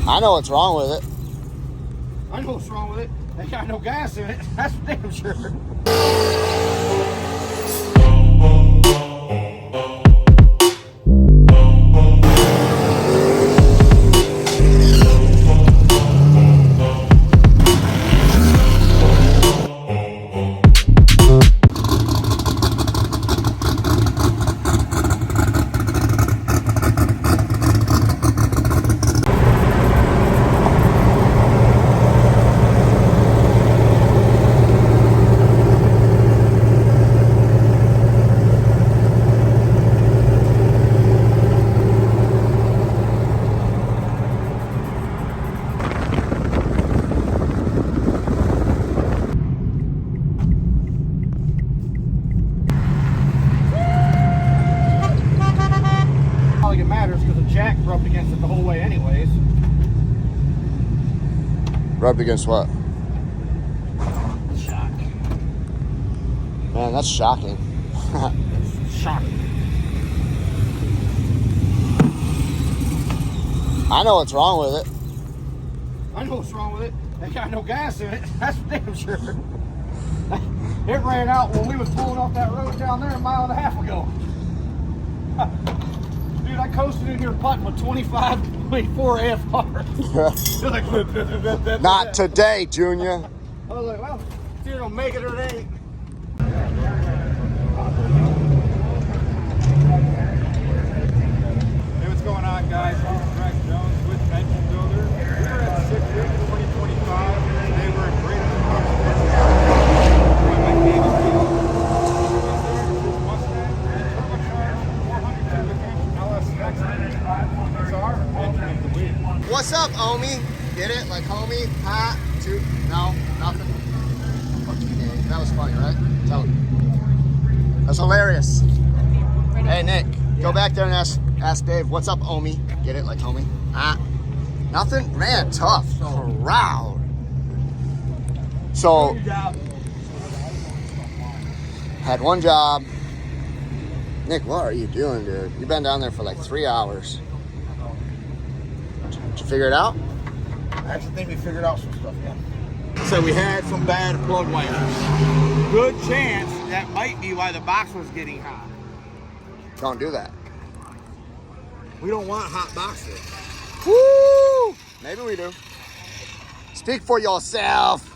I know what's wrong with it. I know what's wrong with it. They got no gas in it. That's for damn sure. Jack rubbed against it the whole way anyways. Rubbed against what? Shock. Man, that's shocking. Shocking. I know what's wrong with it. I know what's wrong with it. They got no gas in it. That's for damn sure. It ran out when we was pulling off that road down there a mile and a half ago. Dude, I coasted in here putting with 25.4 AFR. Not today, Junior. I was like, well, it's either gonna make it or it ain't. Hey, what's going on, guys? This is Rex Jones with Engine Builder. We're at 6 weeks 2025. Today we're in Greater What's up, homie? Get it? Like homie? Ha? Two? No? Nothing? That was funny, right? That's hilarious. Hey, Nick, go back there and ask Dave, what's up, homie? Get it? Like homie? Ah? Nothing? Man, tough crowd. So, had one job. Nick, what are you doing, dude? You've been down there for like 3 hours. Did you figure it out? I actually think we figured out some stuff, yeah. So we had some bad plug wires. Good chance that might be why the box was getting hot. Don't do that. We don't want hot boxes. Woo! Maybe we do. Speak for yourself.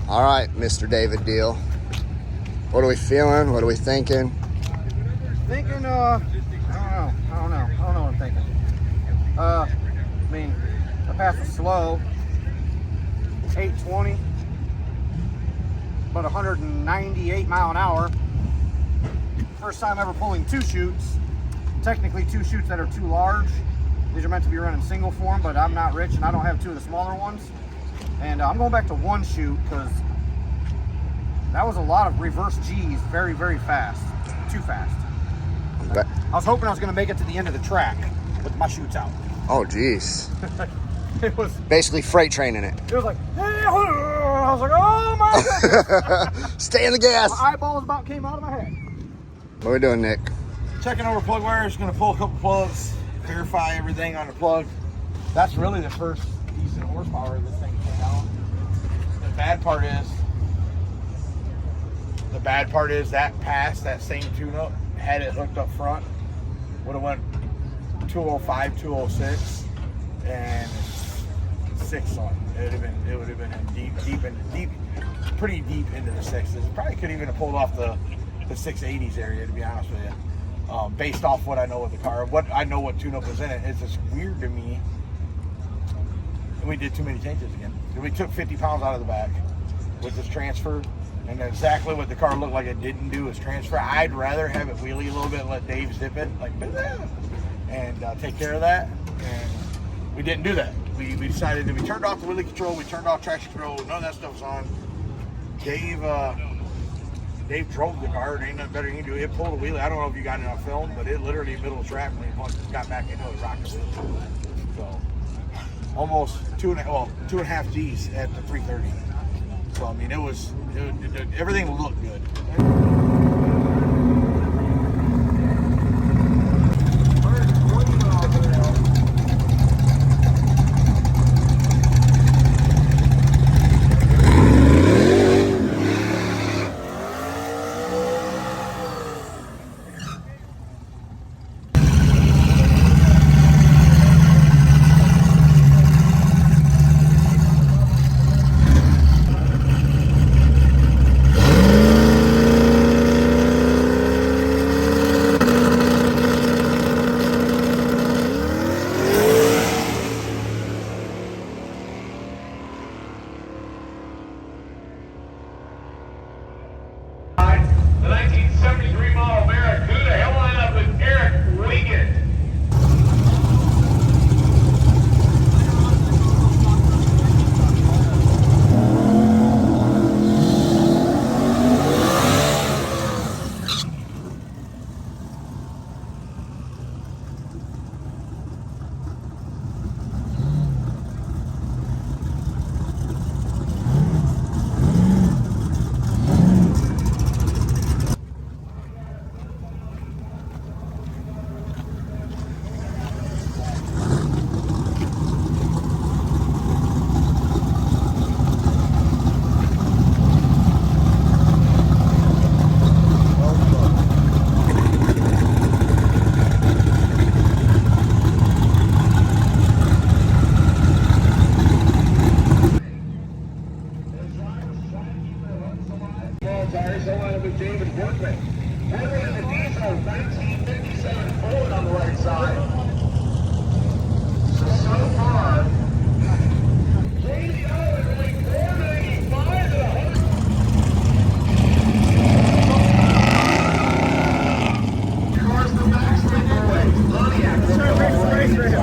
All right, Mr. David Deal. What are we feeling? What are we thinking? Thinking, I don't know what I'm thinking. I mean, I passed a slow 820, about 198 mile an hour. First time ever pulling two chutes. Technically two chutes that are too large. These are meant to be running single form, but I'm not rich and I don't have two of the smaller ones. And I'm going back to one chute because that was a lot of reverse G's very, very fast. Too fast. Okay. I was hoping I was going to make it to the end of the track with my chutes out. Oh, geez. It was basically freight training it. It was like, I was like, oh my goodness. Stay in the gas. My eyeballs about came out of my head. What are we doing, Nick? Checking over plug wires. Going to pull a couple plugs, verify everything on the plug. That's really the first decent horsepower this thing came out. The bad part is that past that same tune-up, had it hooked up front, would have went 205, 206, and 6 on. It would have been in pretty deep into the sixes. It probably could even have pulled off the 680s area, to be honest with you. Based off what I know with the car, what tune-up was in it. It's just weird to me. And we did too many changes again. We took 50 pounds out of the back with this transfer, and exactly what the car looked like it didn't do is transfer. I'd rather have it wheelie a little bit and let Dave zip it, like, and take care of that. And we didn't do that. We decided that we turned off the wheelie control, we turned off traction control, none of that stuff was on. Dave drove the car, and ain't nothing better than he do. It pulled a wheelie. I don't know if you got it on film, but it literally in the middle of the track when he got back into it, rocked it. So almost 2.5 G's at the 330. So I mean, everything looked good.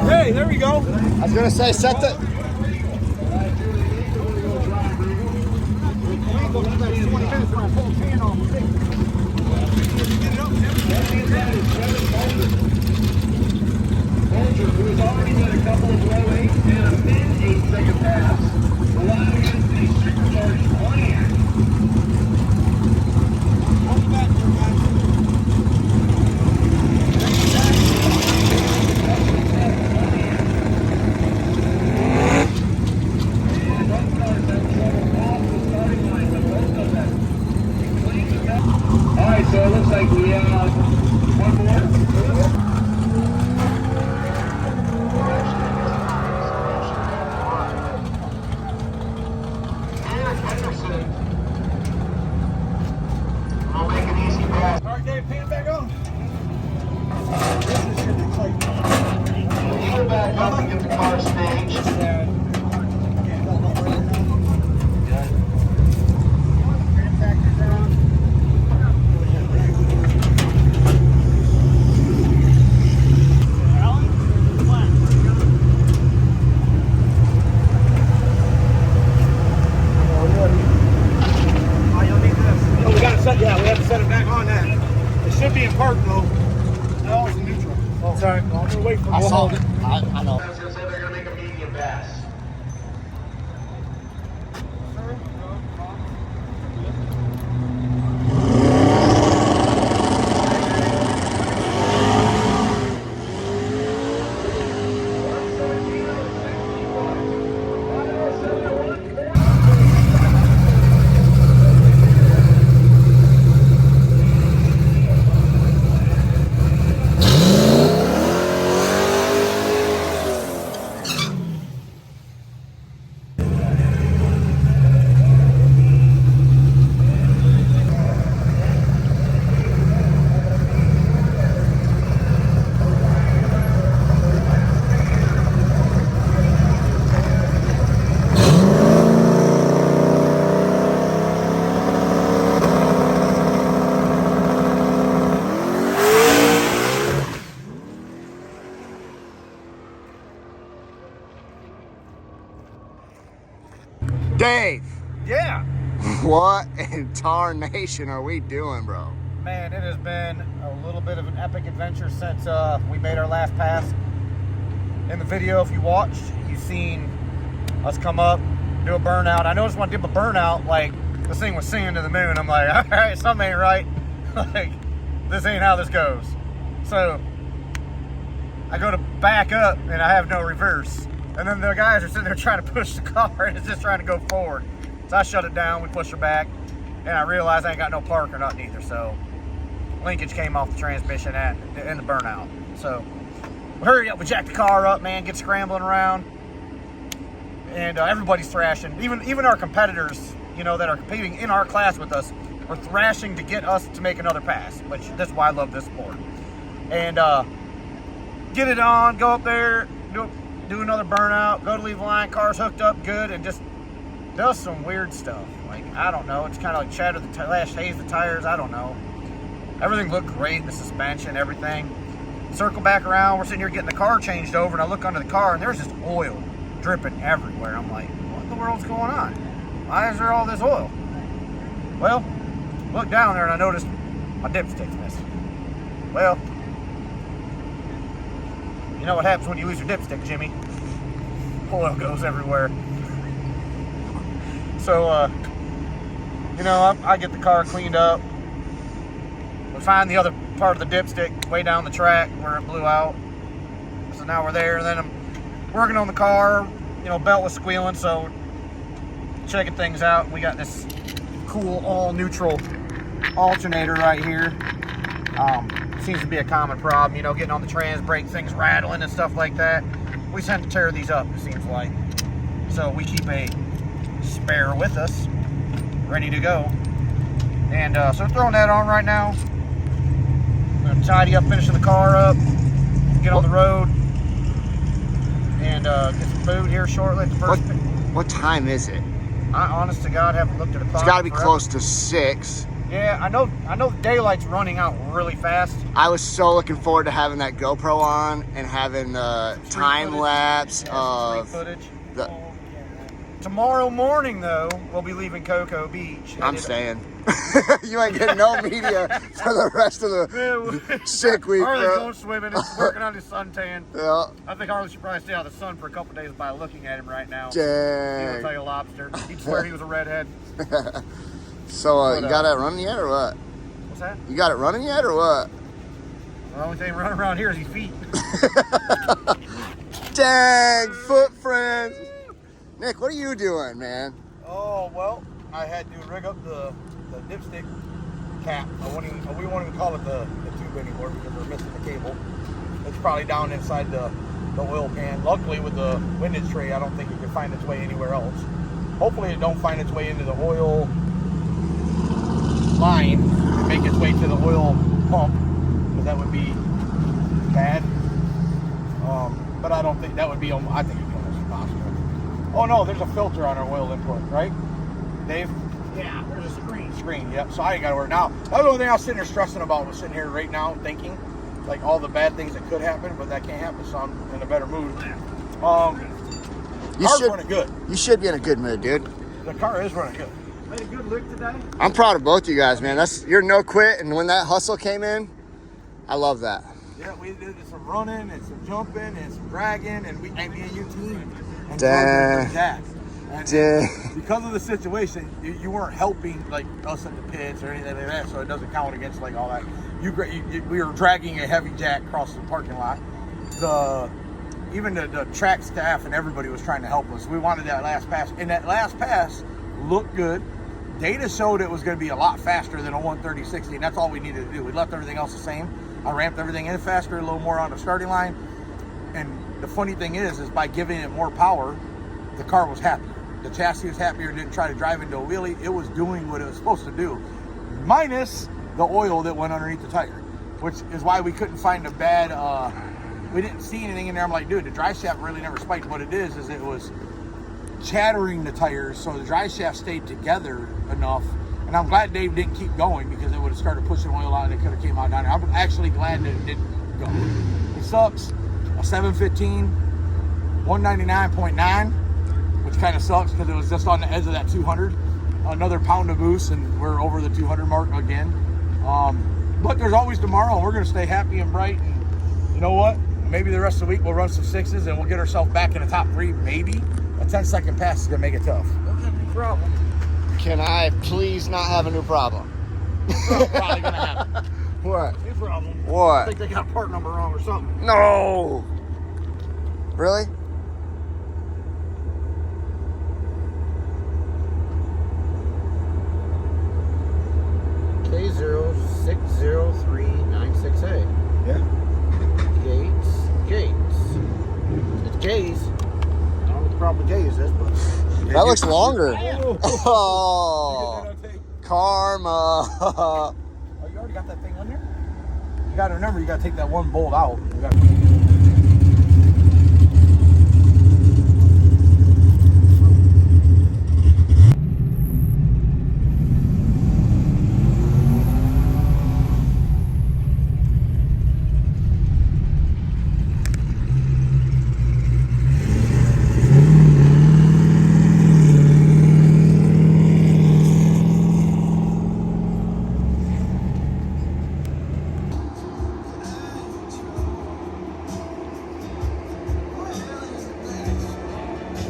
Hey, there we go. I was gonna say, set the. Who's already done a couple of low 8 and a mid 8-second pass, allowing him a supercharged Pontiac. All right, so it looks like we have one more. I'll make an easy pass. All right, Dave, pan back on. Pull back up and get the car staged. We have to set it back on that. It should be in park though. No, it's in neutral. Oh, sorry. I'm gonna wait for I saw it. I know. That's gonna say they're gonna make a medium pass. Dave, Yeah. what in tarnation are we doing, bro? Man, it has been a little bit of an epic adventure since we made our last pass. In the video, if you watched, you've seen us come up, do a burnout. I noticed when I did a burnout, like, this thing was singing to the moon. I'm like, all right, something ain't right. Like, this ain't how this goes. So, I go to back up, and I have no reverse. And then the guys are sitting there trying to push the car, and it's just trying to go forward. So I shut it down, we pushed her back, and I realized I ain't got no park or nothing either. So, linkage came off the transmission in the burnout. So, we hurry up, we jack the car up, man, get scrambling around. And everybody's thrashing. Even our competitors, you know, that are competing in our class with us are thrashing to get us to make another pass, which that's why I love this sport. And get it on, go up there, do another burnout, go to leave the line, car's hooked up good, and just does some weird stuff. Like, I don't know, it's kind of like shatter the last haze the tires, I don't know. Everything looked great, the suspension, everything. Circle back around, we're sitting here getting the car changed over, and I look under the car, and there's just oil dripping everywhere. I'm like, what in the world's going on? Why is there all this oil? Well, look down there, and I noticed my dipstick's missing. Well, you know what happens when you lose your dipstick, Jimmy? Oil goes everywhere. So, you know, I get the car cleaned up. We find the other part of the dipstick way down the track where it blew out. So now we're there, and then I'm working on the car. You know, belt was squealing, so checking things out. We got this cool all-neutral alternator right here. Seems to be a common problem, you know, getting on the trans brake, things rattling and stuff like that. We tend to tear these up, it seems like. So we keep a spare with us, ready to go. And so throwing that on right now. I'm gonna tidy up, finishing the car up, get on the road, and get some food here shortly. What time is it? I, honest to God, haven't looked at a clock. It's got to be forever. close to 6. Yeah, I know daylight's running out really fast. I was so looking forward to having that GoPro on and having the time lapse of footage. the. Tomorrow morning, though, we'll be leaving Cocoa Beach. I'm staying. You ain't getting no media for the rest of the sick week, Harley's bro. going swimming. He's working on his suntan. Yeah. I think Harley should probably stay out of the sun for a couple days by looking at him right now. Dang. He'll tell you a lobster. He'd swear he was a redhead. So, you got it running yet or what? What's that? You got it running yet or what? The only thing running around here is his feet. Dang, footprints. Nick, what are you doing, man? Oh, well, I had to rig up the dipstick cap. We won't even call it the tube anymore because we're missing the cable. It's probably down inside the oil pan. Luckily, with the windage tray, I don't think it can find its way anywhere else. Hopefully, it don't find its way into the oil line and make its way to the oil pump, because that would be bad. But I don't think that would be, I think it'd be almost impossible. Oh no, there's a filter on our oil input, right, Dave? Yeah, there's a screen. Yep, so I ain't got to worry. Now, that was the only thing I was sitting there stressing about, was sitting here right now thinking, like, all the bad things that could happen, but that can't happen, so I'm in a better mood. Car's running good. You should be in a good mood, dude. The car is running good. Made a good look today. I'm proud of both you guys, man. You're no quit, and when that hustle came in, I love that. Yeah, we did some running and some jumping and some dragging, and me and you teamed. And Dang. Jack. And Dang. because of the situation, you weren't helping like us at the pits or anything like that, so it doesn't count against like all that. We were dragging a heavy jack across the parking lot. Even the track staff and everybody was trying to help us. We wanted that last pass, and that last pass looked good. Data showed it was going to be a lot faster than a 130/60, and that's all we needed to do. We left everything else the same. I ramped everything in faster, a little more on the starting line, and the funny thing is by giving it more power, the car was happier. The chassis was happier, didn't try to drive into a wheelie. It was doing what it was supposed to do, minus the oil that went underneath the tire, which is why we couldn't find a bad, we didn't see anything in there. I'm like, dude, the drive shaft really never spiked. What it is it was chattering the tires, so the drive shaft stayed together enough. And I'm glad Dave didn't keep going, because it would have started pushing oil out and it could have came out down there. I'm actually glad that it didn't go. It sucks. A 715, 199.9. which kind of sucks because it was just on the edge of that 200. Another pound of boost, and we're over the 200 mark again. But there's always tomorrow, and we're going to stay happy and bright. And you know what? Maybe the rest of the week we'll run some 6s, and we'll get ourselves back in the top 3. Maybe a 10-second pass is going to make it tough. That's a new problem. Can I please not have a new problem? Probably going to happen. What? New problem. I What? think they got a part number wrong or something. No. Really? K060396A. Yeah. Gates. It's Gaze. I don't know what the problem with Gaze is, but That looks longer. Oh. Oh, karma. Oh, you already got that thing on there? You got to remember, you got to take that one bolt out.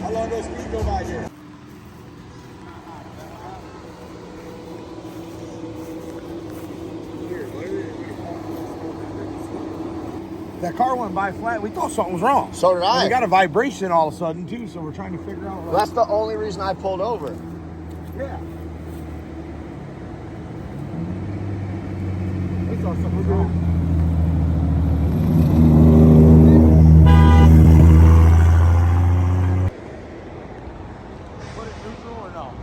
How long does speed go by here? That car went by flat. We thought something was wrong. So did And I. we got a vibration all of a sudden too, so we're trying to figure out. That's the only reason I pulled over. Yeah. we thought something was wrong. Put it neutral or no?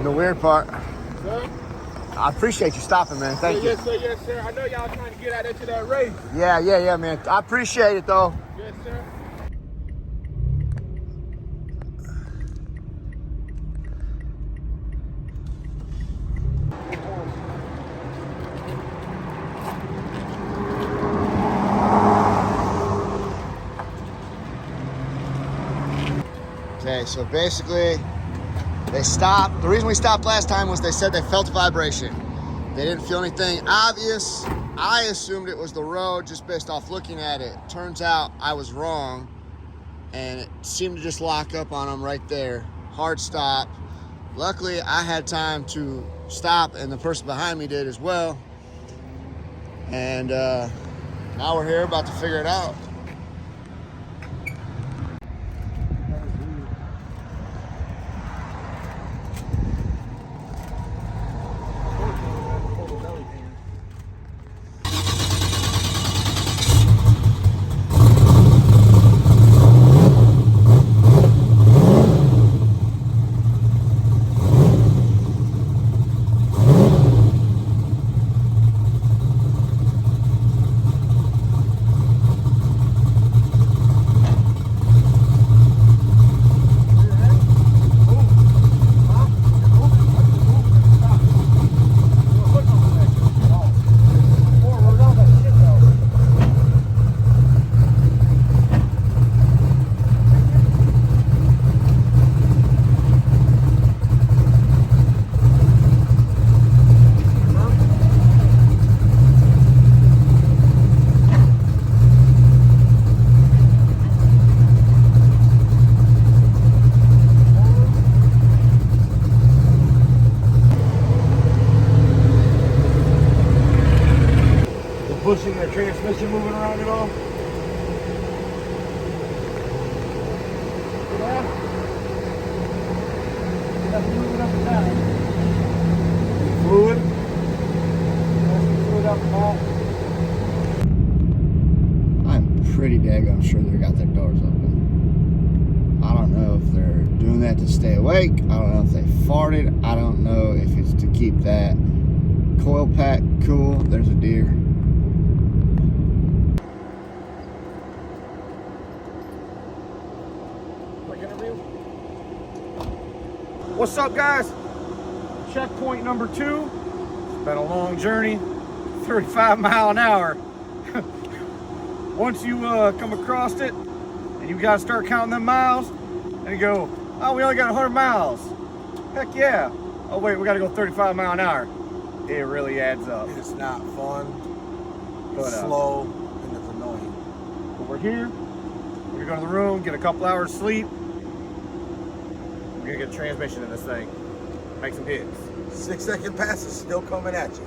The weird part. Sir? I appreciate you stopping, man. Thank you. Yes, sir. Yes, sir. I know y'all trying to get out into that race. Yeah, man. I appreciate it, though. Yes, sir. Okay, so basically, they stopped. The reason we stopped last time was they said they felt a vibration. They didn't feel anything obvious. I assumed it was the road just based off looking at it. Turns out I was wrong, and it seemed to just lock up on them right there. Hard stop. Luckily, I had time to stop, and the person behind me did as well. And now we're here about to figure it out. Pushing the transmission moving around at all? Yeah. That's moving up and down. Fluid? Fluid up and down. I'm pretty daggone sure they got their doors open. I don't know if they're doing that to stay awake. I don't know if they farted. I don't know if it's to keep that coil pack cool. There's a deer. Quick interview. what's up, guys? Checkpoint number 2. It's been a long journey, 35 mile an hour. Once you come across it, and you gotta start counting them miles, and you go, oh, we only got 100 miles. Heck yeah. Oh wait, we gotta go 35 mile an hour. It really adds up. It's not fun. But, It's slow and it's annoying. But we're here. We're gonna go to the room, get a couple hours sleep. We're gonna get a transmission in this thing. Make some hits. 6 second passes still coming at you.